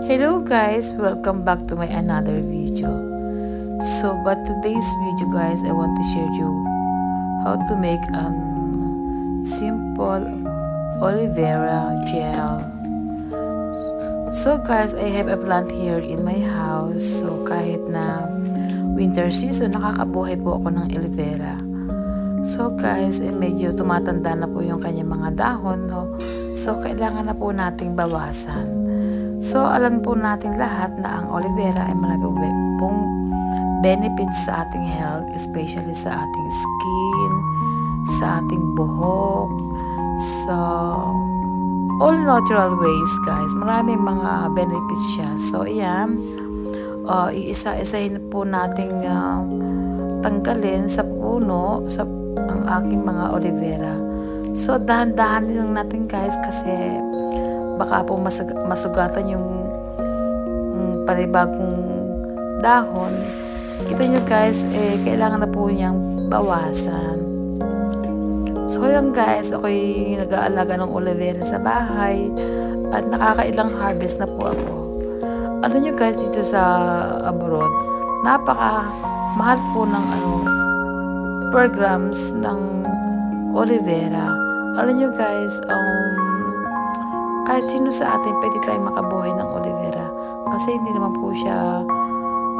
Hello guys, welcome back to my another video. But today's video guys, I want to share you how to make simple aloe vera gel. So guys, I have a plant here in my house. So kahit na winter season, nakakabuhay po ako ng aloe vera. So guys, medyo tumatanda na po yung kanyang mga dahon, no? So kailangan na po nating bawasan. So, alam po natin lahat na ang aloe vera ay marami pong benefits sa ating health, especially sa ating skin, sa ating buhok, sa all natural ways, guys. Maraming mga benefits siya. So, ayan, iisa-isahin po nating tanggalin sa puno ang aking mga aloe vera. So, dahan-dahan lang natin, guys, kasi baka po masugatan yung panibagong dahon. Kita nyo guys, kailangan na po niyang bawasan. So yan guys, ako'y nag-aalaga ng aloe vera sa bahay at nakakailang harvest na po ako. Alam nyo guys, dito sa abroad, napaka mahal po ng per grams ng aloe vera. Alam nyo guys, kahit sino sa atin pwede tayong makabuhay ng aloe vera kasi hindi naman po siya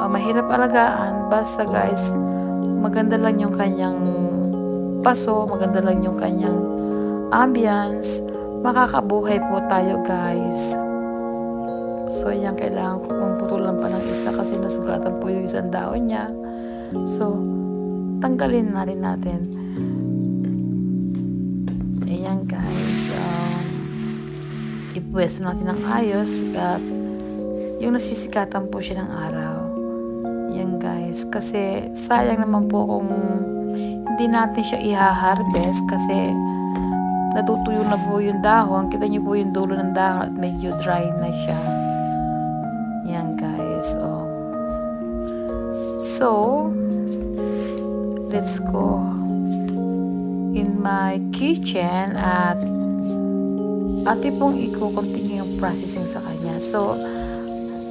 mahirap alagaan. Basta guys, maganda lang yung kanyang paso, maganda lang yung kanyang ambience, makakabuhay po tayo guys. So yan, kailangan ko pong putulan pa ng isa kasi nasugatan po yung isang daon niya. So tanggalin na rin natin. Ayan guys, ipwesto natin ng ayos at yung nasisikatan po siya ng araw. Yan guys, kasi sayang naman po kung hindi natin siya i-harvest kasi natutuyo na po yung dahon. Kita niyo po yung dulo ng dahon at medyo dry na siya. Yan guys, So let's go in my kitchen at atin pong i-continue yung processing sa kanya. So,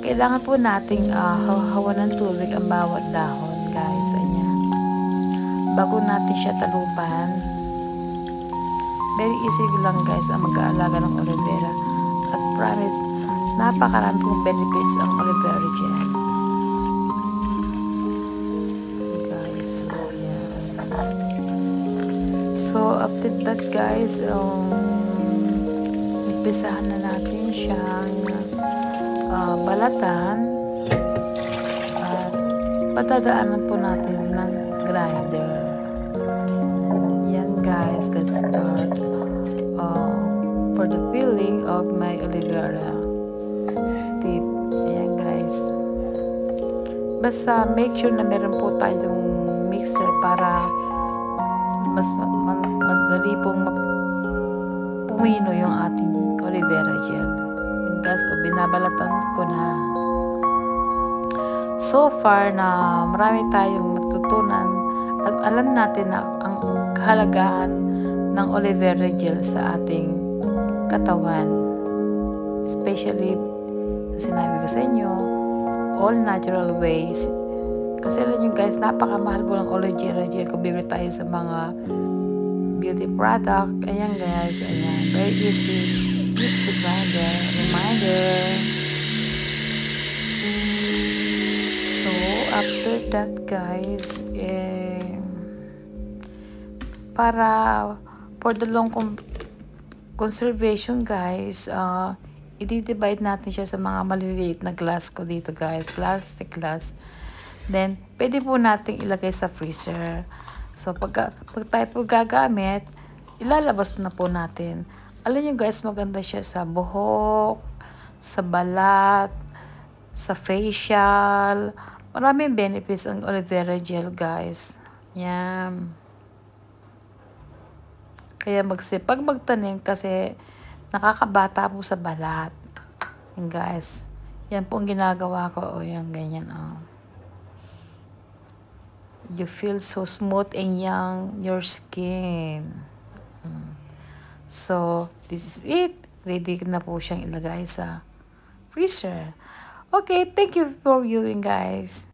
kailangan po nating hawan ng tubig ang bawat dahon, guys. Ayan. Bago natin siya talupan. Very easy lang, guys, ang mag-aalaga ng aloe vera. At promise, napakarami pong benefits ang aloe vera gel. Guys, so, ayan. So, after that, guys, umpisahan na natin siyang balatan at patadaanan po natin ng grinder. Yan guys, let's start for the peeling of my aloe vera tip. Ayan guys, basta make sure na meron po tayong mixer para mas madali pong pumino yung ating aloe vera gel. Yung guys, binabalatan ko na. So far na marami tayong matutunan at alam natin na ang kahalagahan ng aloe vera gel sa ating katawan. Especially, sinabi ko sa inyo, all natural ways. Kasi alam nyo guys, napakamahal po ng aloe vera gel kung bibili tayo sa mga beauty product. Ayan guys, ayan. Very easy. Use the grinder. Reminder. So, after that guys, para for the long conservation guys, i-divide natin siya sa mga maliliit na glass ko dito guys. Plastic glass. Then, pwede po natin ilagay sa freezer. So, pag tayo po gagamit, ilalabas na po natin. Alam nyo guys, maganda siya sa buhok, sa balat, sa facial. Maraming benefits ang aloe vera gel guys. Yan. Kaya magsipag magtanim kasi nakakabata po sa balat. Yan guys. Yan po ang ginagawa ko. O yan, ganyan. You feel so smooth and young your skin. So, this is it. Ready na po siyang ilagay sa freezer. Okay, thank you for viewing, guys.